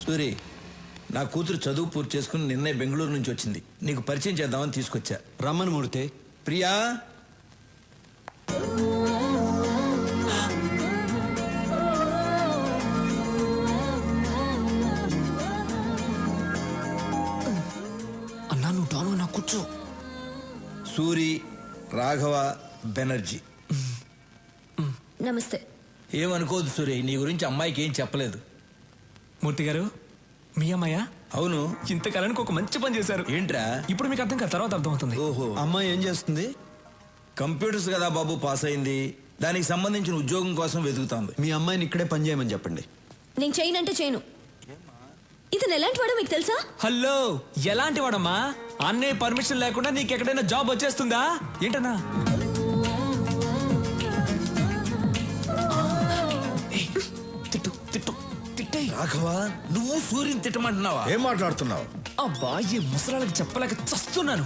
సూరి, నా కూతురు చదువు పూర్తి చేసుకుని నిన్నే బెంగళూరు నుంచి వచ్చింది. నీకు పరిచయం చేద్దామని తీసుకొచ్చా. రమ్మని మూర్తి. ప్రియా, అన్నా నువ్వు డాను నా కూర్చో. సూరి, రాఘవ బెనర్జీ. నమస్తే. ఏమనుకోదు సూరి, నీ గురించి అమ్మాయికి ఏం చెప్పలేదు. మూర్తి గారు, మీ అమ్మాయ? అవును. ఇంతకాలానికి ఒక మంచి పని చేశారు. ఏంట్రా? ఇప్పుడు మీకు అర్థం కాదు, తర్వాత అర్థమవుతుంది. ఓహో, అమ్మాయి ఏం చేస్తుంది? కంప్యూటర్స్ కదా బాబు, పాస్ అయింది. దానికి సంబంధించిన ఉద్యోగం కోసం వెతుకుతాంది. మీ అమ్మాయిని ఇక్కడే పని చేయమని చెప్పండి. నేను చేయనంటే చేయను. ఇతను ఎలాంటి వాడో మీకు తెలుసా? హలో, ఎలాంటి వాడమ్మా? అన్నయ్య పర్మిషన్ లేకుండా నీకు ఎక్కడైనా జాబ్ వచ్చేస్తుందా ఏంటన్నా? తిట్టు తిట్టు తిట్టే. రాఘవ, నువ్వు సూర్యుని తిట్టమంటున్నావా? ఏం మాట్లాడుతున్నావు? అబ్బా, ఈ ముసలాళ్ళకి చెప్పలేక చస్తున్నాను.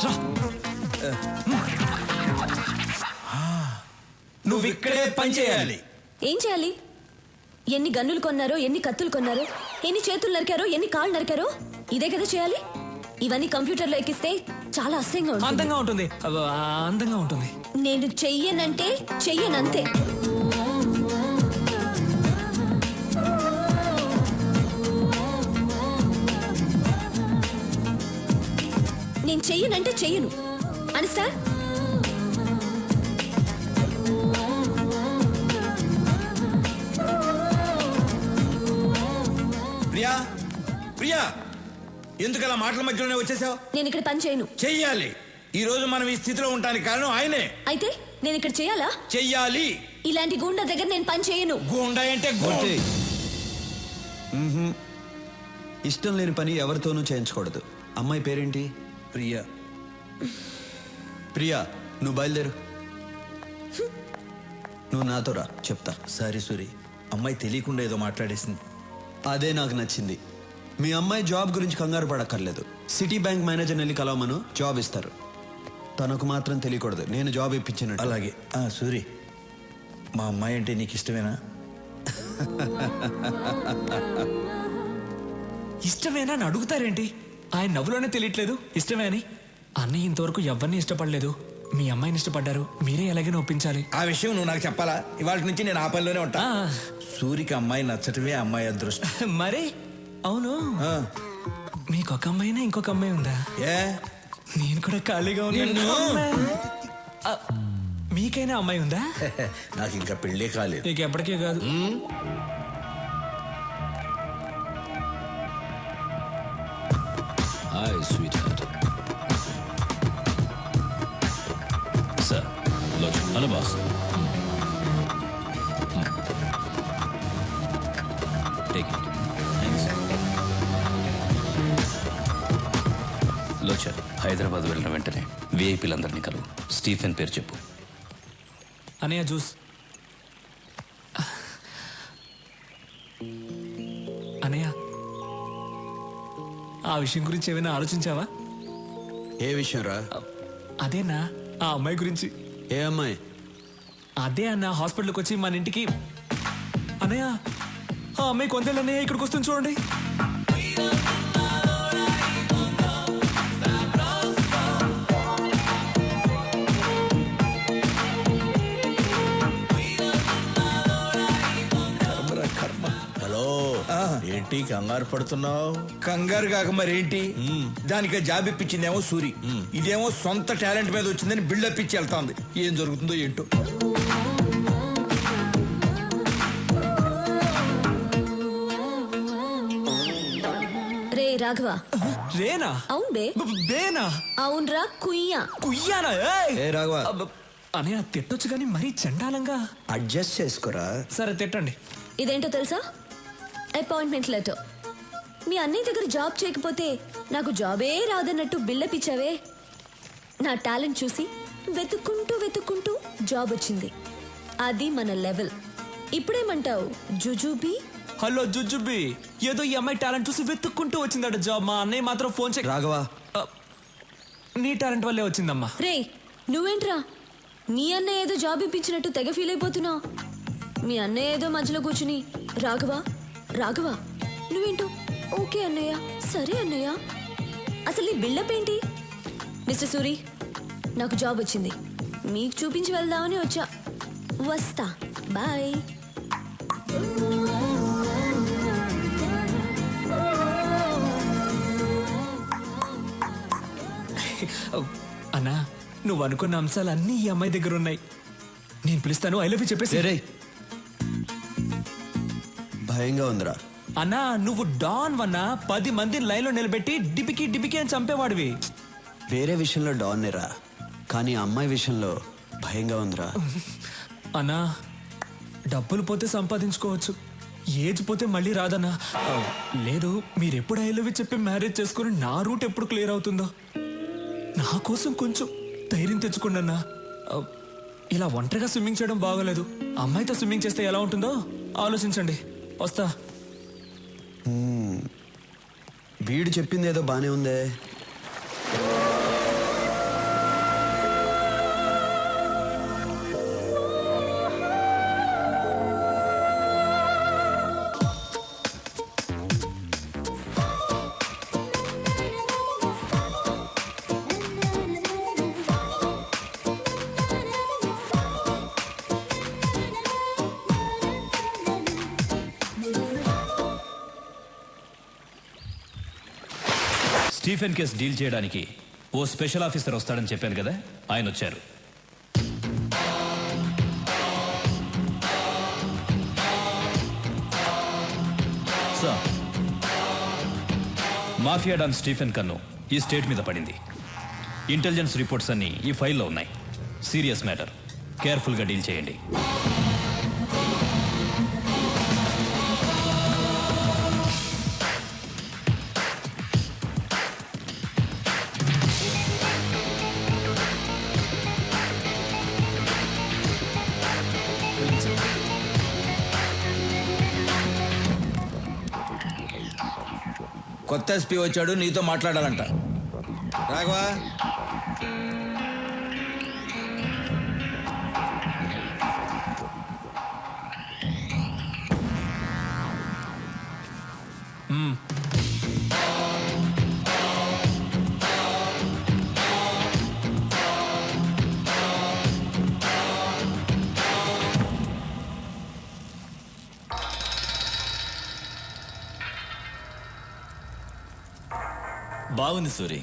రా. నువ్వు ఇక్కడే పని చేయాలి. ఏం చేయాలి? ఎన్ని గన్నులు కొన్నారో, ఎన్ని కత్తులు కొన్నారో, ఎన్ని చేతులు నరికారో, ఎన్ని కాళ్ళు నరికారో, ఇదే కదా చేయాలి. ఇవన్నీ కంప్యూటర్లో ఎక్కిస్తే చాలా అసహ్యంగా ఉంటుంది. అందంగా ఉంటుంది. అందంగా ఉంటుంది. నేను చెయ్యనంటే చెయ్యనంతే. నేను చెయ్యనంటే చెయ్యను. అండర్స్టాండ్? ప్రియా, ప్రియా, ఎందుకు అలా మాటల మధ్యలోనే వచ్చేసావు? నేను ఇక్కడ పని చేయను. చెయ్యాలి. ఈ రోజు మనం ఈ స్థితిలో ఉండడానికి కారణం ఆయనే. అయితే నేను ఇక్కడ చేయాలా? చెయ్యాలి. ఇలాంటి గూండా దగ్గర నేను పని చేయను. గూండా అంటే మూర్తి, ఇష్టం లేని పని ఎవరితోనూ చేయించకూడదు. అమ్మాయి పేరేంటి? ప్రియా. ప్రియా, నువ్వు బయలుదేరు. నువ్వు నాతో రా, చెప్తా. సారీ సూరి, అమ్మాయి తెలియకుండా ఏదో మాట్లాడేసింది. అదే నాకు నచ్చింది. మీ అమ్మాయి జాబ్ గురించి కంగారు పడక్కర్లేదు. సిటీ బ్యాంక్ మేనేజర్ వెళ్ళి కలవమను, జాబ్ ఇస్తారు. తనకు మాత్రం తెలియకూడదు నేను జాబ్ ఇప్పించినట్టు. అలాగే. సూరి, మా అమ్మాయి అంటే నీకు ఇష్టమేనా? ఇష్టమేనా అని అడుగుతారేంటి? ఆయన నవ్వులోనే తెలియట్లేదు ఇష్టమే అని. అన్నయ్య ఇంతవరకు ఎవరిని ఇష్టపడలేదు. మీ అమ్మాయిని ఇష్టపడ్డారు. మీరే ఎలాగైనా ఒప్పించాలి. ఆ విషయం నువ్వు నాకు చెప్పాలా? ఇవాళ నుంచి నేను ఆ పనిలోనే ఉంటా. సూరికి అమ్మాయి నచ్చటమే అమ్మాయి అదృష్టం. మరే అవును, మీకు ఒక అమ్మాయినా ఇంకొక అమ్మాయి ఉందా? ఏ, నేను కూడా ఖాళీగా ఉన్నాను. మీకైనా అమ్మాయి ఉందా? నాకు ఇంకా పెళ్ళే కాలేదు. నీకు ఎప్పటికే కాదు. Hi, sweetheart. Sir, lunch. Hello, boss. Take it. Thanks. లోచర్, Hyderabad వెళ్ళిన వెంటనే విఐపీలందరినీ కలువు. స్టీఫెన్ పేరు చెప్పు. అనయ్య జ్యూస్. అనయ్య, ఆ విషయం గురించి ఏమైనా ఆలోచించావా? ఏ విషయం రా? అదేనా, ఆ అమ్మాయి గురించి. ఏ అమ్మాయి? అదే అన్న, హాస్పిటల్కి వచ్చి మన ఇంటికి. అన్నయ్య, ఆ అమ్మాయి కొందేళ్ళు అన్నయ్య ఇక్కడికి వస్తుంది చూడండి. హలో, ఏంటి కంగారు పడుతున్నావు? కంగారు కాక మరేంటి? దానికి జాబ్ ఇప్పించిందేమో సూరి, ఇదేమో సొంత టాలెంట్ మీద వచ్చిందని బిల్డప్ ఇచ్చి వెళ్తాంది. ఏం జరుగుతుందో ఏంటో. రే రాఘవ. రేనా? అవును బే. బేనా? అవునరా, కుయ్యా. కుయ్యానా? ఏ రాఘవ, అనయ్య తిట్టొచ్చు కానీ మరీ చండాలంగా. అడ్జస్ట్ చేసుకోరా. సరే తిట్టండి. ఇదేంటో తెలుసా? Appointment letter. మీ అన్నయ్య దగ్గర జాబ్ చేయకపోతే నాకు జాబే రాదన్నట్టు బిల్డప్ ఇచ్చావే. నా టాలెంట్ చూసి వెతుక్కుంటూ వెతుక్కుంటూ జాబ్ వచ్చింది. అది మన లెవెల్. ఇప్పుడేమంటావు జుజుబీ? హలో జుజుబీ, ఏదో ఈ అమ్మాయి టాలెంట్ చూసి వెతుక్కుంటూ వచ్చిందట జాబ్. మా అన్నయ్య మాత్రం ఫోన్ చేయి. రాఘవ, నీ టాలెంట్ వల్లే వచ్చిందమ్మా. రే నువ్వేంట్రా, నీ అన్నయ్య ఏదో జాబ్ ఇప్పించినట్టు తెగ ఫీల్ అయిపోతున్నావు. మీ అన్నయ్య ఏదో మధ్యలో కూర్చుని రాఘవ రాఘవ నువ్వేంటో ఓకే అన్నయ్య, సరే అన్నయ్య. అసలు నీ బిల్డప్ ఏంటి? మిస్టర్ సూరి, నాకు జాబ్ వచ్చింది, మీకు చూపించి వెళ్దామని వచ్చా. వస్తా, బాయ్. అన్నా, నువ్వు అనుకున్న అంశాలు అన్నీ ఈ అమ్మాయి దగ్గర ఉన్నాయి. నేను పిలుస్తాను, ఐ లవ్ యూ చెప్పేసి. రే భయంగా ఉందిరా. అన్నా, నువ్వు డాన్ వన్నా 10 మందిని లైన్లో నిలబెట్టి డిపికి డిపికి అని చంపేవాడివి. వేరే విషయంలో డాన్నేరా, కానీ ఆ అమ్మాయి విషయంలో భయంగా ఉందిరా. అన్నా, డబ్బులు పోతే సంపాదించుకోవచ్చు, ఏజ్ పోతే మళ్ళీ రాదన్నా. లేదు, మీరెప్పుడు ఐ లవ్ యూ చెప్పి మ్యారేజ్ చేసుకుని నా రూట్ ఎప్పుడు క్లియర్ అవుతుందో. నా కోసం కొంచెం ధైర్యం తెచ్చుకోండి అన్నా. ఇలా ఒంటరిగా స్విమ్మింగ్ చేయడం బాగోలేదు. అమ్మాయితో స్విమ్మింగ్ చేస్తే ఎలా ఉంటుందో ఆలోచించండి. వస్తా. వీడు చెప్పింది ఏదో బానే ఉందే. స్టీఫెన్ కేసు డీల్ చేయడానికి ఓ స్పెషల్ ఆఫీసర్ వస్తాడని చెప్పాను కదా, ఆయన వచ్చారు. సార్, మాఫియా డాన్ స్టీఫెన్ కన్ను ఈ స్టేట్ మీద పడింది. ఇంటెలిజెన్స్ రిపోర్ట్స్ అన్నీ ఈ ఫైల్లో ఉన్నాయి. సీరియస్ మ్యాటర్, కేర్ఫుల్గా డీల్ చేయండి. కొత్త ఎస్పీ వచ్చాడు, నీతో మాట్లాడాలంట. రాఘవా, బాగుంది సూరి,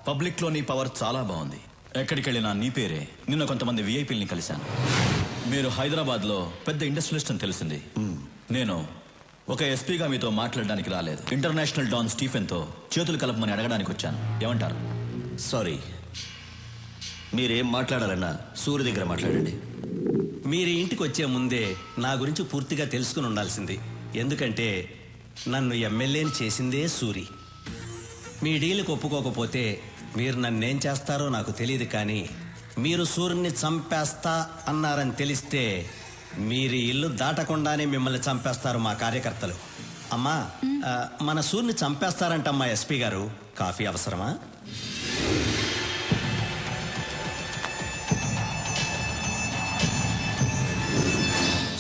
పబ్లిక్లో నీ పవర్ చాలా బాగుంది. ఎక్కడికి వెళ్ళినా నీ పేరే. నిన్న కొంతమంది విఐపీల్ని కలిశాను. మీరు హైదరాబాద్లో పెద్ద ఇండస్ట్రియలిస్ట్ అని తెలిసింది. నేను ఒక ఎస్పీగా మీతో మాట్లాడడానికి రాలేదు. ఇంటర్నేషనల్ డాన్ స్టీఫెన్తో చేతులు కలపమని అడగడానికి వచ్చాను. ఏమంటారు? సారీ, మీరేం మాట్లాడాలన్నా సూర్య దగ్గర మాట్లాడండి. మీరు ఇంటికి వచ్చే ముందే నా గురించి పూర్తిగా తెలుసుకుని ఉండాల్సింది. ఎందుకంటే నన్ను ఎమ్మెల్యేని చేసిందే సూరి. మీ డీల్కి ఒప్పుకోకపోతే మీరు నన్నేం చేస్తారో నాకు తెలియదు, కానీ మీరు సూర్యుని చంపేస్తా అన్నారని తెలిస్తే మీరు ఇల్లు దాటకుండానే మిమ్మల్ని చంపేస్తారు మా కార్యకర్తలు. అమ్మా, మన సూర్యుని చంపేస్తారంటమ్మా ఎస్పీ గారు. కాఫీ అవసరమా?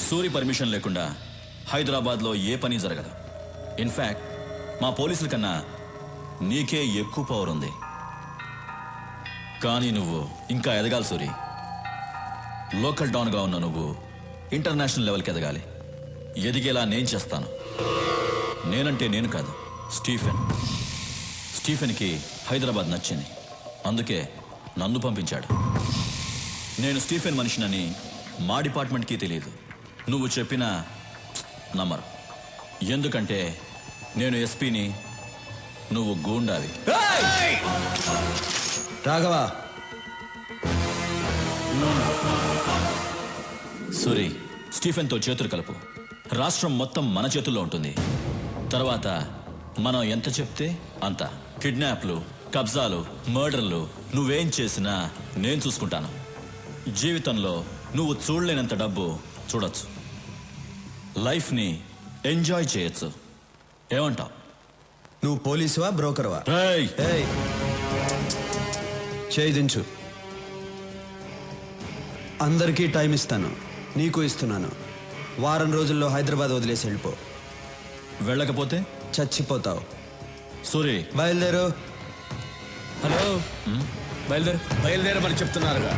సూరి పర్మిషన్ లేకుండా హైదరాబాద్లో ఏ పని జరగదు. ఇన్ఫ్యాక్ట్ మా పోలీసుల కన్నా నీకే ఎక్కువ పవర్ ఉంది. కానీ నువ్వు ఇంకా ఎదగాలి సూరి. లోకల్ డాన్గా ఉన్న నువ్వు ఇంటర్నేషనల్ లెవెల్కి ఎదగాలి. ఎదిగేలా నేను చేస్తాను. నేనంటే నేను కాదు, స్టీఫెన్కి హైదరాబాద్ నచ్చింది, అందుకే నన్ను పంపించాడు. నేను స్టీఫెన్ మనిషినని మా డిపార్ట్మెంట్కి తెలియదు. నువ్వు చెప్పినా నమ్మరు. ఎందుకంటే నేను ఎస్పీని, నువ్వు గూండావి. రాఘవా, సూరి, స్టీఫెన్తో చేతులు కలుపు. రాష్ట్రం మొత్తం మన చేతుల్లో ఉంటుంది. తర్వాత మనం ఎంత చెప్తే అంత. కిడ్నాప్లు, కబ్జాలు, మర్డర్లు నువ్వేం చేసినా నేను చూసుకుంటాను. జీవితంలో నువ్వు చూడలేనంత డబ్బు చూడొచ్చు. లైఫ్ని ఎంజాయ్ చేయొచ్చు. ఏమంటావు? నువ్వు పోలీసువా బ్రోకర్వా? ఏయ్! ఏయ్, చేయి దించు. అందరికీ టైం ఇస్తాను, నీకు ఇస్తున్నాను. వారం రోజుల్లో హైదరాబాద్ వదిలేసి వెళ్ళిపో. వెళ్ళకపోతే చచ్చిపోతావు. సూరి బయలుదేరు. హలో బయలుదేరు. బయలుదేరమని చెప్తున్నారుగా.